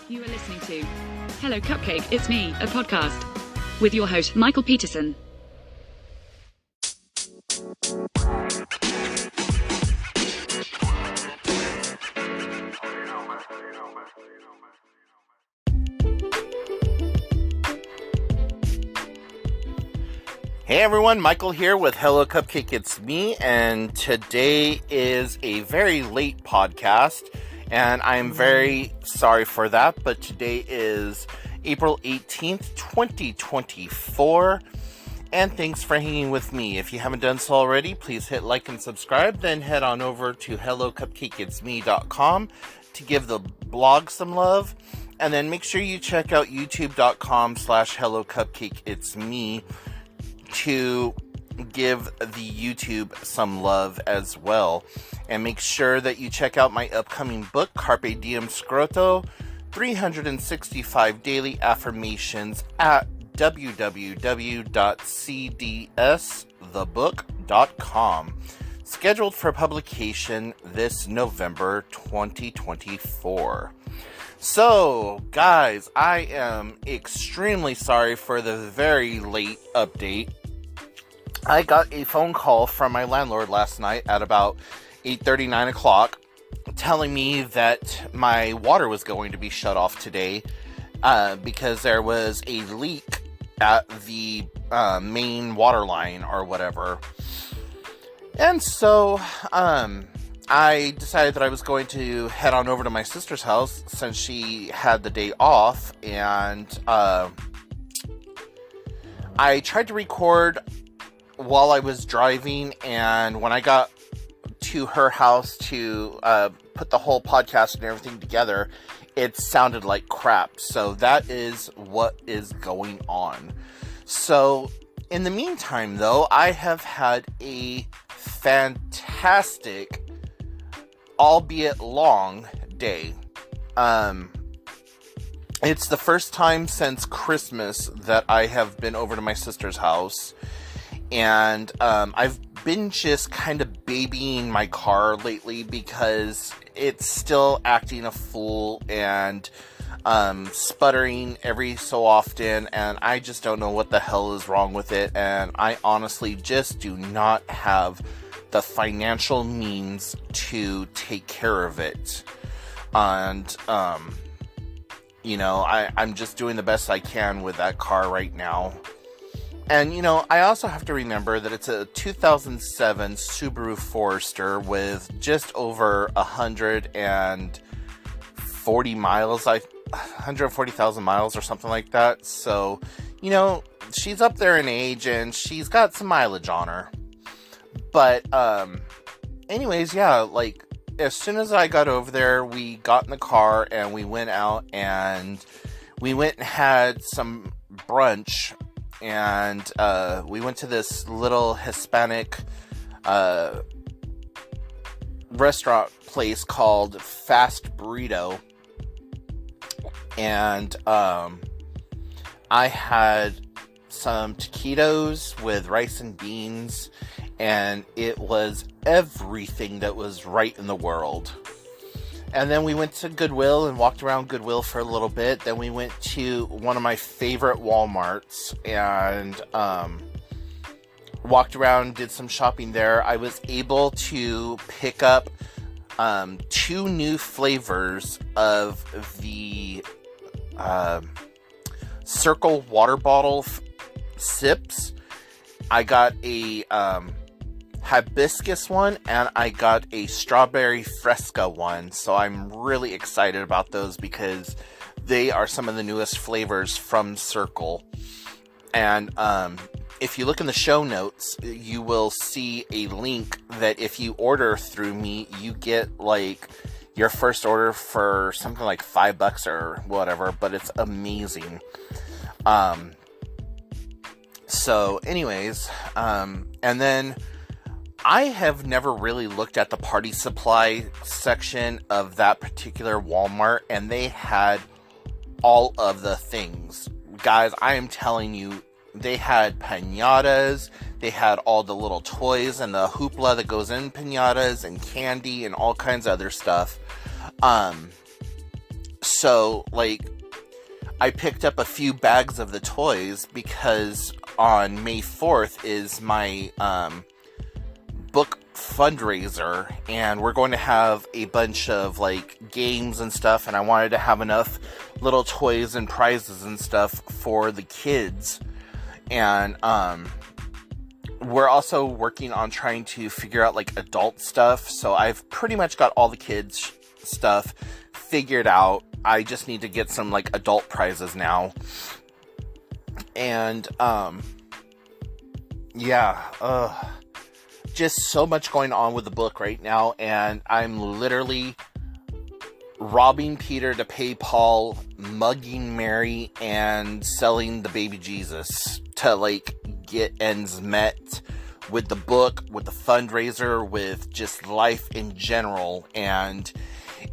You are listening to Hello Cupcake, It's Me, a podcast with your host, Michael Peterson. Hey everyone, Michael here with Hello Cupcake, It's Me, and today is a very late podcast, and I'm very sorry for that, but today is April 18th, 2024, and thanks for hanging with me. If you haven't done so already, please hit like and subscribe, then head on over to hellocupcakeitsme.com to give the blog some love, and then make sure you check out youtube.com/hellocupcakeitsme to give the YouTube some love as well. And make sure that you check out my upcoming book, Carpe Diem Scroto, 365 Daily Affirmations at www.cdsthebook.com. Scheduled for publication this November 2024. So, guys, I am extremely sorry for the very late update. I got a phone call from my landlord last night at about 8:30, 9 o'clock, telling me that my water was going to be shut off today because there was a leak at the main water line or whatever. And so, I decided that I was going to head on over to my sister's house since she had the day off, and I tried to record while I was driving, and when I got to her house to put the whole podcast and everything together, it sounded like crap. So that is what is going on. So in the meantime, though, I have had a fantastic, albeit long, day. It's the first time since Christmas that I have been over to my sister's house, and I've been just kind of babying my car lately because it's still acting a fool and sputtering every so often, and I just don't know what the hell is wrong with it, and I honestly just do not have the financial means to take care of it. And I'm just doing the best I can with that car right now. And I also have to remember that it's a 2007 Subaru Forester with just over 140,000 miles or something like that. So, she's up there in age and she's got some mileage on her. But, anyways, yeah, as soon as I got over there, we got in the car and we went out and we went and had some brunch, and, we went to this little Hispanic, restaurant place called Fast Burrito, and, I had some taquitos with rice and beans, and it was everything that was right in the world. And then we went to Goodwill and walked around Goodwill for a little bit. Then we went to one of my favorite Walmarts and walked around, did some shopping there. I was able to pick up 2 new flavors of the Circle water bottle sips. I got a hibiscus one, and I got a strawberry fresca one, so I'm really excited about those because they are some of the newest flavors from Circle. And if you look in the show notes, you will see a link that if you order through me, you get your first order for something like $5 or whatever, but it's amazing. So anyways, and then I have never really looked at the party supply section of that particular Walmart, and they had all of the things. Guys, I am telling you, they had piñatas, they had all the little toys and the hoopla that goes in piñatas and candy and all kinds of other stuff. So, like, I picked up a few bags of the toys because on May 4th is my book fundraiser, and we're going to have a bunch of like games and stuff, and I wanted to have enough little toys and prizes and stuff for the kids. And we're also working on trying to figure out like adult stuff, so I've pretty much got all the kids stuff figured out. I just need to get some like adult prizes now. And just so much going on with the book right now, and I'm literally robbing Peter to pay Paul, mugging Mary, and selling the baby Jesus to like get ends met with the book, with the fundraiser, with just life in general. And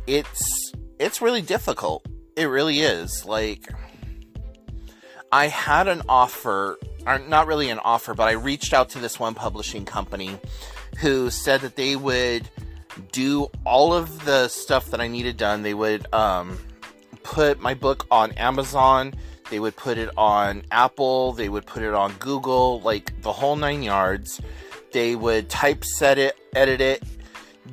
it's really difficult. It really is. Like, I had an offer, or not really an offer, but I reached out to this one publishing company who said that they would do all of the stuff that I needed done. They would put my book on Amazon, they would put it on Apple, they would put it on Google, like the whole 9 yards. They would typeset it, edit it,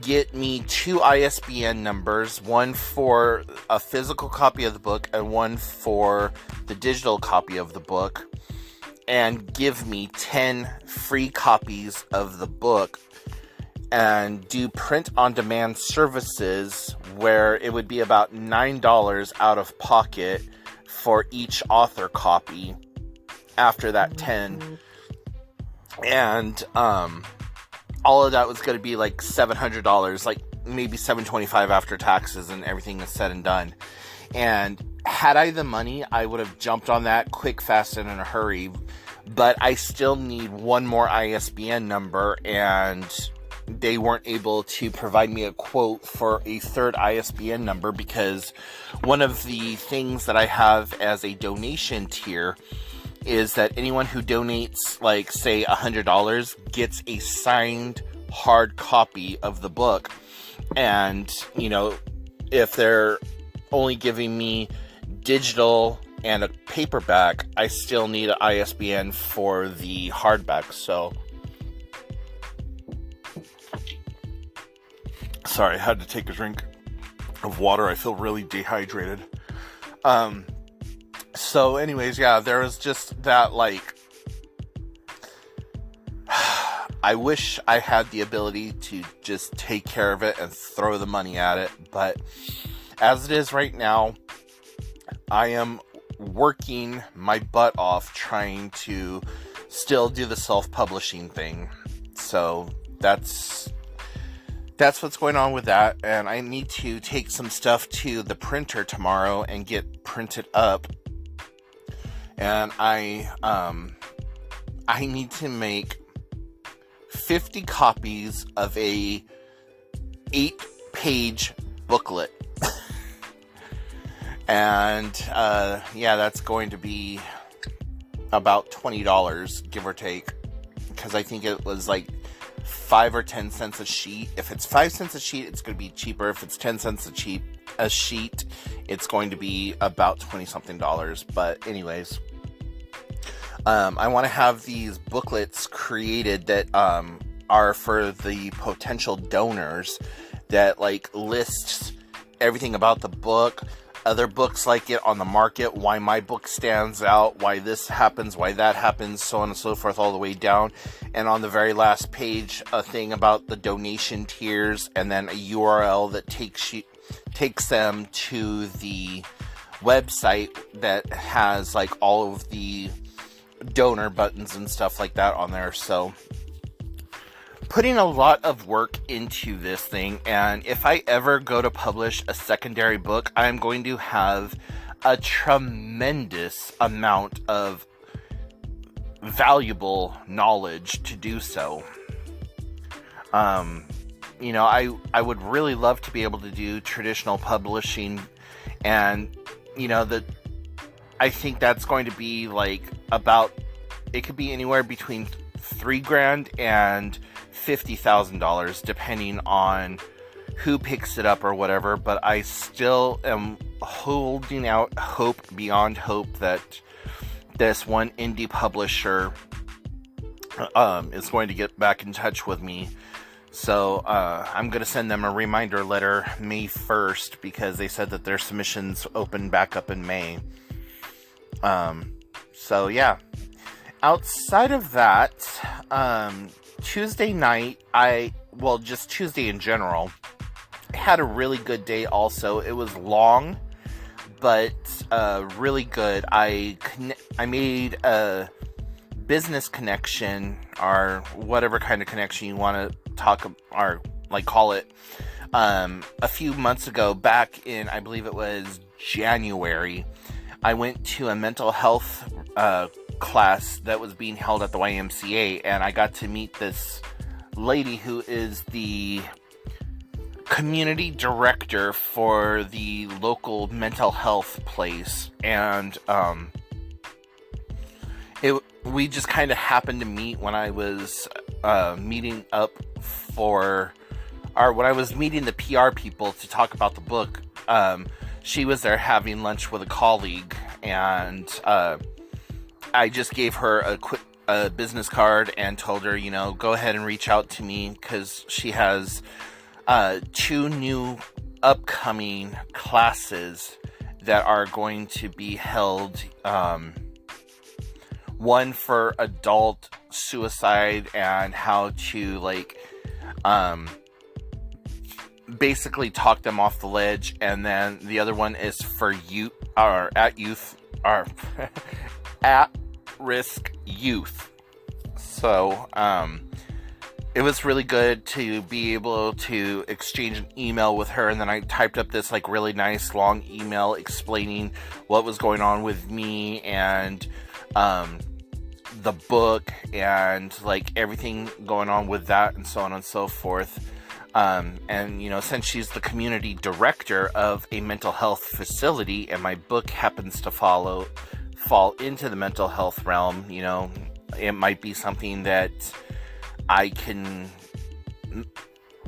get me 2 ISBN numbers, one for a physical copy of the book and one for the digital copy of the book, and give me 10 free copies of the book, and do print-on-demand services where it would be about $9 out of pocket for each author copy after that 10. And all of that was going to be like $700, like maybe $725 after taxes and everything is said and done. And had I the money, I would have jumped on that quick, fast, and in a hurry. But I still need one more ISBN number, and they weren't able to provide me a quote for a third ISBN number, because one of the things that I have as a donation tier is that anyone who donates, like, say, $100 gets a signed hard copy of the book. And, you know, if they're only giving me digital and a paperback, I still need an ISBN for the hardback. So, sorry, I had to take a drink of water. I feel really dehydrated. So anyways, yeah, there was just that, like, I wish I had the ability to just take care of it and throw the money at it, but as it is right now, I am working my butt off trying to still do the self-publishing thing. So that's what's going on with that, and I need to take some stuff to the printer tomorrow and get printed up. And I need to make 50 copies of a 8-page booklet. And yeah, that's going to be about $20, give or take, because I think it was like 5 or 10 cents a sheet. If it's 5 cents a sheet, it's going to be cheaper. If it's 10 cents a sheet, it's going to be about $20-something. But anyways, I want to have these booklets created that are for the potential donors, that like lists everything about the book, other books like it on the market, why my book stands out, why this happens, why that happens, so on and so forth, all the way down. And on the very last page, a thing about the donation tiers, and then a URL that takes them to the website that has like all of the donor buttons and stuff like that on there. So putting a lot of work into this thing, and if I ever go to publish a secondary book, I'm going to have a tremendous amount of valuable knowledge to do so. You know, I would really love to be able to do traditional publishing, and you know, that I think that's going to be like about, it could be anywhere between $3,000 and $50,000, depending on who picks it up or whatever, but I still am holding out hope beyond hope that this one indie publisher is going to get back in touch with me. So I'm going to send them a reminder letter May 1st because they said that their submissions open back up in May. So yeah. Outside of that, Tuesday night, just Tuesday in general, had a really good day also. It was long, but really good. I made a business connection, or whatever kind of connection you want to call it, a few months ago, back in, I believe it was January. I went to a mental health class that was being held at the YMCA, and I got to meet this lady who is the community director for the local mental health place, and we just kind of happened to meet when I was meeting the PR people to talk about the book. She was there having lunch with a colleague, and I just gave her a business card and told her, go ahead and reach out to me, because she has 2 new upcoming classes that are going to be held. One for adult suicide and how to basically talk them off the ledge, and then the other one is for at-risk youth. So it was really good to be able to exchange an email with her, and then I typed up this really nice long email explaining what was going on with me and the book and everything going on with that, and so on and so forth. And since she's the community director of a mental health facility, and my book happens to fall into the mental health realm, it might be something that I can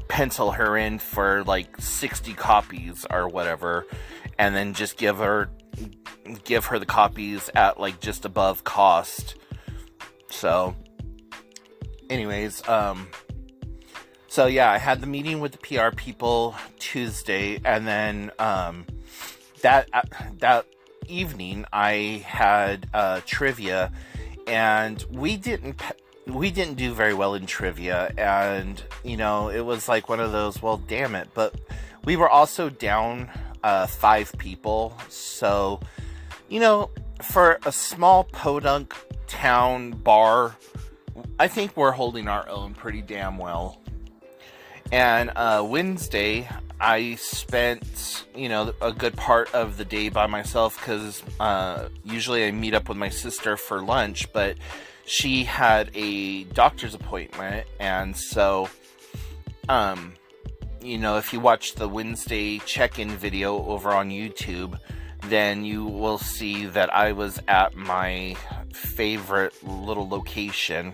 pencil her in for 60 copies or whatever, and then just give her the copies at just above cost. So anyways, so yeah, I had the meeting with the PR people Tuesday, and then that evening I had trivia, and we didn't do very well in trivia, and it was one of those, well, damn it, but we were also down 5 people, so for a small podunk town bar, I think we're holding our own pretty damn well. And Wednesday, I spent, a good part of the day by myself, because usually I meet up with my sister for lunch, but she had a doctor's appointment, and so, if you watch the Wednesday check-in video over on YouTube, then you will see that I was at my favorite little location.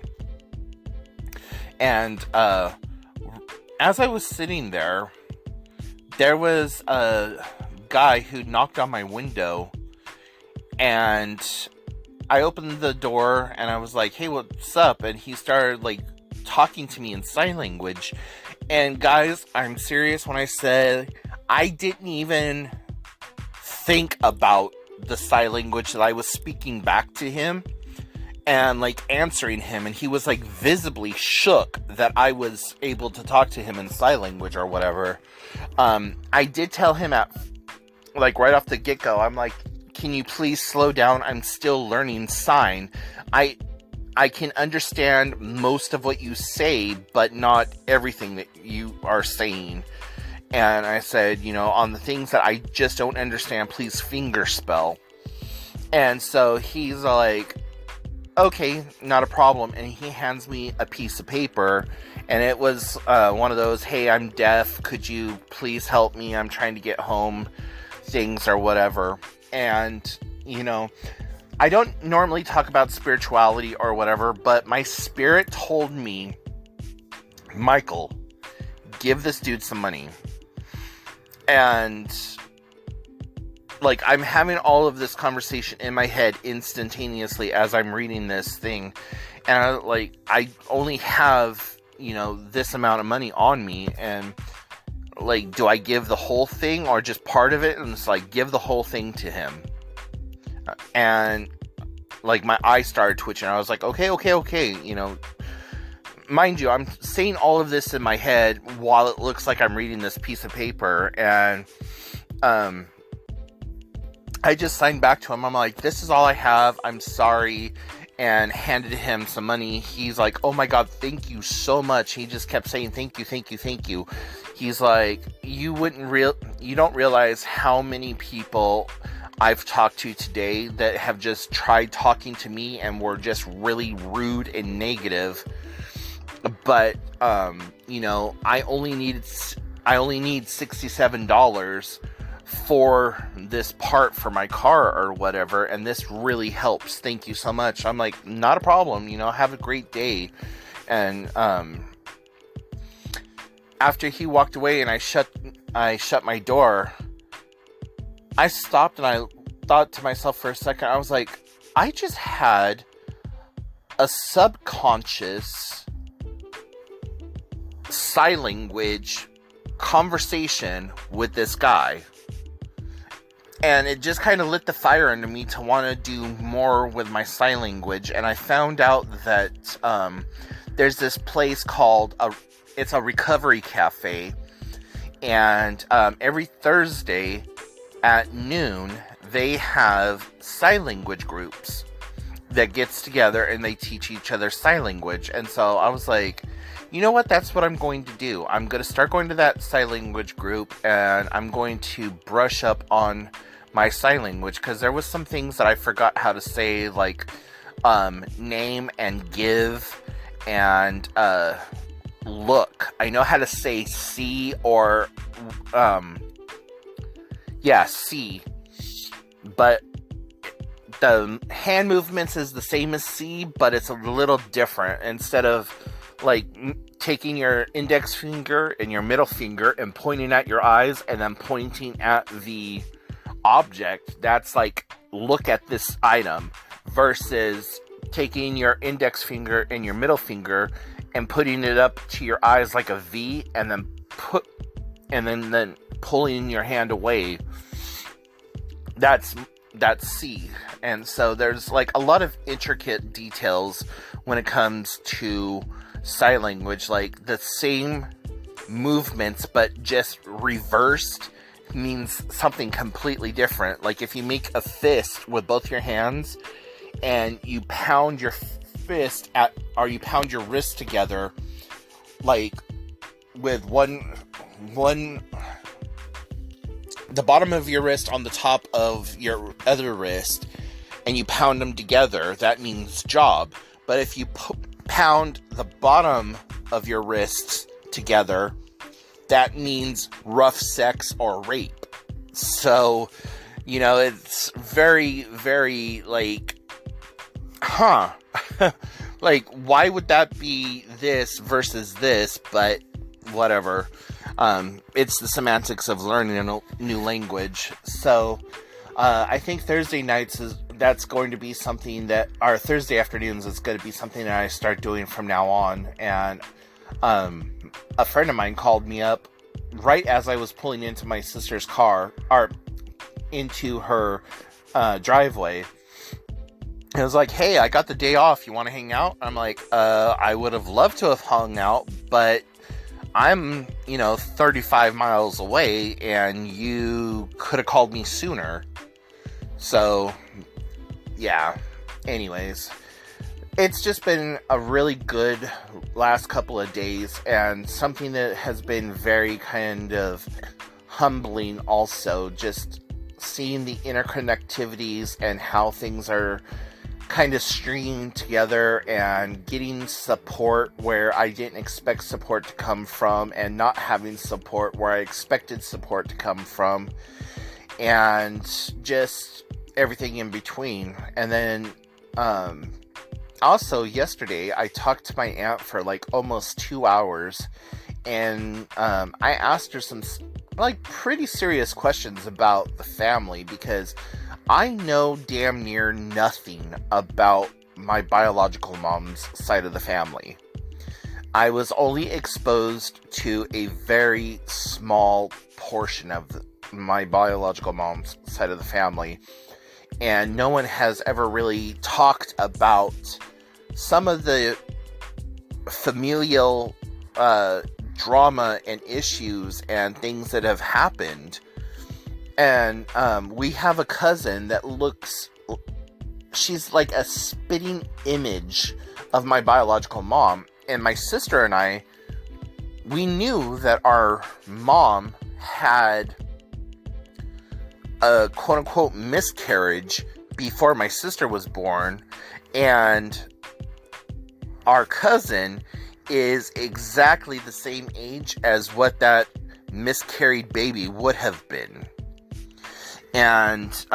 And as I was sitting there, there was a guy who knocked on my window, and I opened the door and I was like, hey, what's up? And he started talking to me in sign language. And guys, I'm serious when I said I didn't even think about the sign language that I was speaking back to him and answering him, and he was visibly shook that I was able to talk to him in sign language or whatever. I did tell him at right off the get-go, I'm like, can you please slow down? I'm still learning sign. I can understand most of what you say, but not everything that you are saying. And I said, on the things that I just don't understand, please finger spell. And so he's like, okay, not a problem. And he hands me a piece of paper, and it was one of those, hey, I'm deaf, could you please help me? I'm trying to get home things or whatever. And, I don't normally talk about spirituality or whatever, but my spirit told me, Michael, give this dude some money. And like, I'm having all of this conversation in my head instantaneously as I'm reading this thing. And I only have, this amount of money on me. And like, do I give the whole thing or just part of it? And it's like, give the whole thing to him. And like, my eyes started twitching. I was like, okay. Mind you, I'm saying all of this in my head while it looks like I'm reading this piece of paper. And, I just signed back to him. I'm like, this is all I have. I'm sorry. And handed him some money. He's like, oh my God, thank you so much. He just kept saying, thank you. He's like, you don't realize how many people I've talked to today that have just tried talking to me and were just really rude and negative. But, I only need $67 for this part for my car or whatever, and this really helps. Thank you so much. I'm like, not a problem, have a great day. And after he walked away and I shut my door, I stopped and I thought to myself for a second. I was like, I just had a subconscious sign language conversation with this guy. And it just kind of lit the fire under me to want to do more with my sign language. And I found out that there's this place called it's a recovery cafe. And every Thursday at noon, they have sign language groups that gets together and they teach each other sign language. And so I was like, you know what? That's what I'm going to do. I'm going to start going to that sign language group and I'm going to brush up on my sign language, because there was some things that I forgot how to say, like name and give and look. I know how to say see or see, but the hand movements is the same as see, but it's a little different. Instead of like taking your index finger and your middle finger and pointing at your eyes and then pointing at the object, that's like, look at this item, versus taking your index finger and your middle finger and putting it up to your eyes like a V, and then then pulling your hand away. That's C. And so there's like a lot of intricate details when it comes to sign language, like the same movements but just reversed means something completely different. Like if you make a fist with both your hands and you pound your fist you pound your wrist together, like with one the bottom of your wrist on the top of your other wrist, and you pound them together, that means job. But if you pound the bottom of your wrists together, that means rough sex or rape. So, it's very, very like, like, why would that be this versus this? But whatever. It's the semantics of learning a new language. So, I think Thursday nights that's going to be something that, or Thursday afternoons is going to be something that I start doing from now on. And, a friend of mine called me up right as I was pulling into my sister's car, or into her driveway. And I was like, hey, I got the day off. You want to hang out? I'm like, I would have loved to have hung out, but I'm, 35 miles away, and you could have called me sooner. So, yeah. Anyways, it's just been a really good last couple of days, and something that has been very kind of humbling also, just seeing the interconnectivities and how things are kind of stringing together, and getting support where I didn't expect support to come from, and not having support where I expected support to come from, and just everything in between. And then also yesterday I talked to my aunt for like almost 2 hours, and I asked her like, pretty serious questions about the family, because I know damn near nothing about my biological mom's side of the family. I was only exposed to a very small portion of my biological mom's side of the family, and no one has ever really talked about some of the familial drama and issues and things that have happened. And we have a cousin that she's like a spitting image of my biological mom. And my sister and I, we knew that our mom had a quote-unquote miscarriage before my sister was born, and our cousin is exactly the same age as what that miscarried baby would have been. And,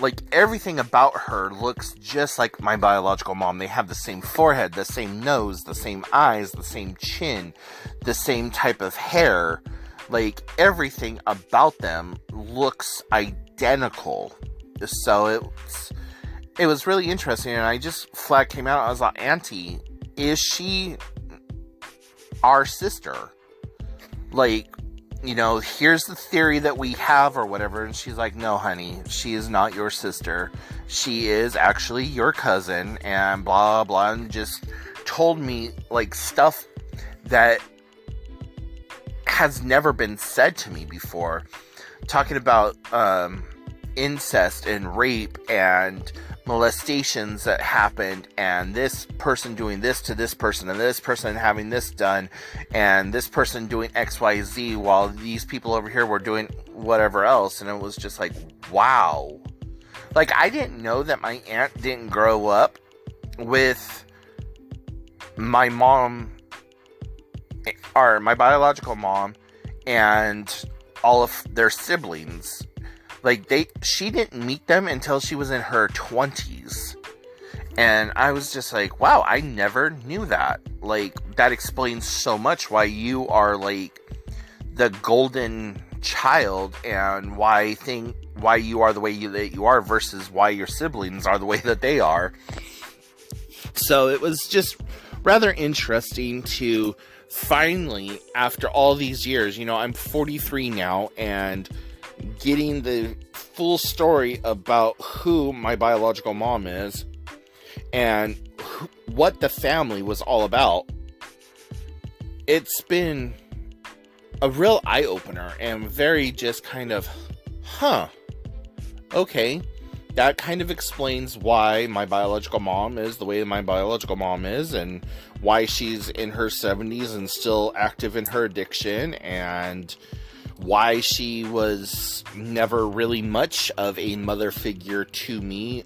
like, everything about her looks just like my biological mom. They have the same forehead, the same nose, the same eyes, the same chin, the same type of hair. Like, everything about them looks identical. So it was really interesting, and I just flat came out. I was like, Auntie, is she our sister? Like, you know, here's the theory that we have or whatever. And she's like, no, honey, she is not your sister. She is actually your cousin, and blah, blah, and just told me, like, stuff that has never been said to me before. Talking about, incest and rape and molestations that happened, and this person doing this to this person, and this person having this done, and this person doing XYZ while these people over here were doing whatever else. And it was just like, wow. Like, I didn't know that my aunt didn't grow up with my mom, or my biological mom, and all of their siblings. Like, she didn't meet them until she was in her 20s. And I was just like, wow, I never knew that. Like, that explains so much why you are, like, the golden child, and why you are the way that you are versus why your siblings are the way that they are. So it was just rather interesting to finally, after all these years, you know, I'm 43 now, and getting the full story about who my biological mom is and what the family was all about. It's been a real eye-opener, and very just kind of, okay, that kind of explains why my biological mom is the way my biological mom is, and why she's in her 70s and still active in her addiction, and why she was never really much of a mother figure to me,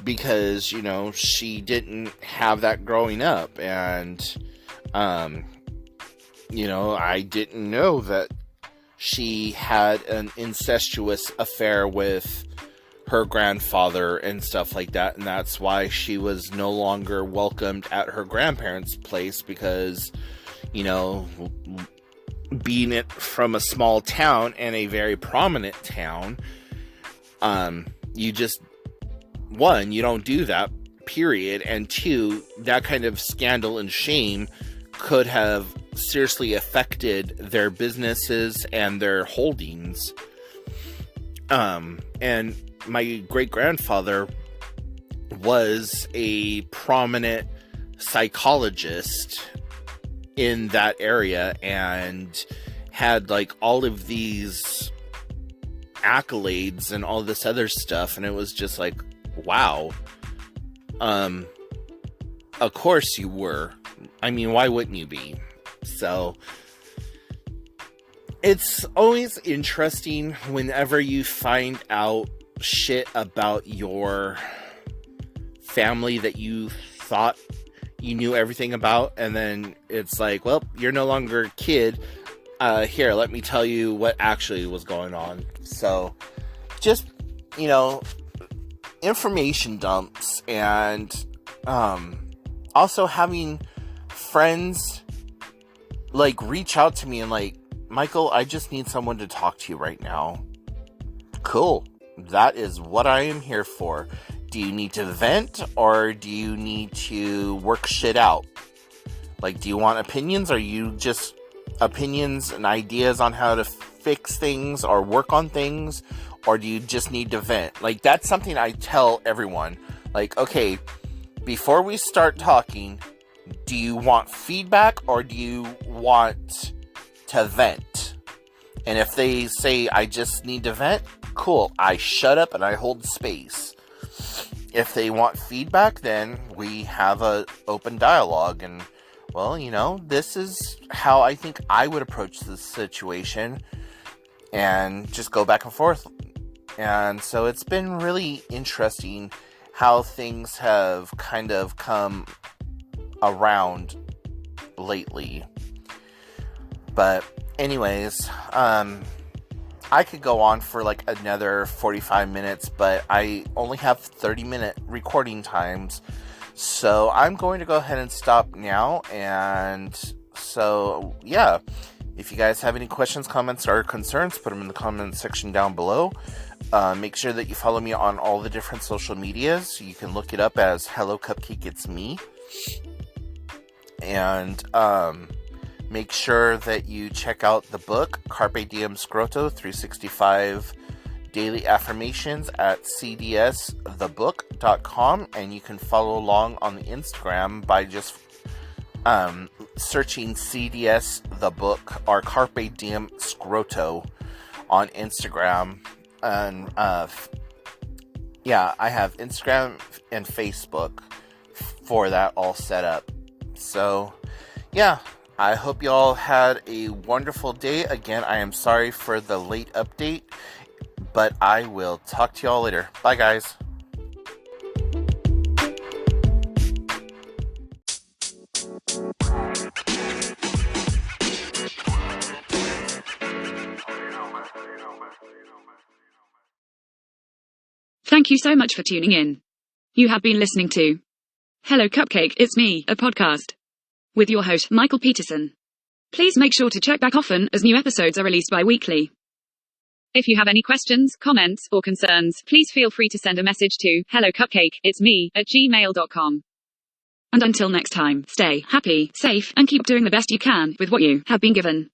because, you know, she didn't have that growing up. And, you know, I didn't know that she had an incestuous affair with her grandfather and stuff like that, and that's why she was no longer welcomed at her grandparents' place, because, you know, being it from a small town, and a very prominent town, you just, one, you don't do that, period, and two, that kind of scandal and shame could have seriously affected their businesses and their holdings. And my great-grandfather was a prominent psychologist in that area, and had, like, all of these accolades and all this other stuff, and it was just like, wow. Of course you were. I mean, why wouldn't you be? So it's always interesting whenever you find out shit about your family that you thought you knew everything about, and then it's like, well, you're no longer a kid. Here, let me tell you what actually was going on. So, just, you know, information dumps, and also having friends, like, reach out to me, and, like, Michael, I just need someone to talk to you right now. Cool. That is what I am here for. Do you need to vent, or do you need to work shit out? Like, do you want opinions, or you just opinions and ideas on how to fix things or work on things, or do you just need to vent? Like, that's something I tell everyone. Like, okay, before we start talking, do you want feedback, or do you want to vent? And if they say, I just need to vent, cool, I shut up and I hold space. If they want feedback, then we have a open dialogue, and well, you know, this is how I think I would approach this situation, and just go back and forth. And so it's been really interesting how things have kind of come around lately. But anyways, I could go on for like another 45 minutes, but I only have 30-minute recording times. So I'm going to go ahead and stop now. And so, yeah, if you guys have any questions, comments, or concerns, put them in the comment section down below. Make sure that you follow me on all the different social medias. You can look it up as hellocupcakeitsme. And make sure that you check out the book, Carpe Diem Scroto 365 Daily Affirmations at cdsthebook.com. And you can follow along on the Instagram by just searching CDS the book or Carpe Diem Scroto on Instagram. And yeah, I have Instagram and Facebook for that all set up. So yeah, I hope you all had a wonderful day. Again, I am sorry for the late update, but I will talk to y'all later. Bye, guys. Thank you so much for tuning in. You have been listening to Hello Cupcake, It's Me, a podcast with your host, Michael Peterson. Please make sure to check back often, as new episodes are released bi-weekly. If you have any questions, comments, or concerns, please feel free to send a message to hellocupcakeitsme@gmail.com. And until next time, stay happy, safe, and keep doing the best you can with what you have been given.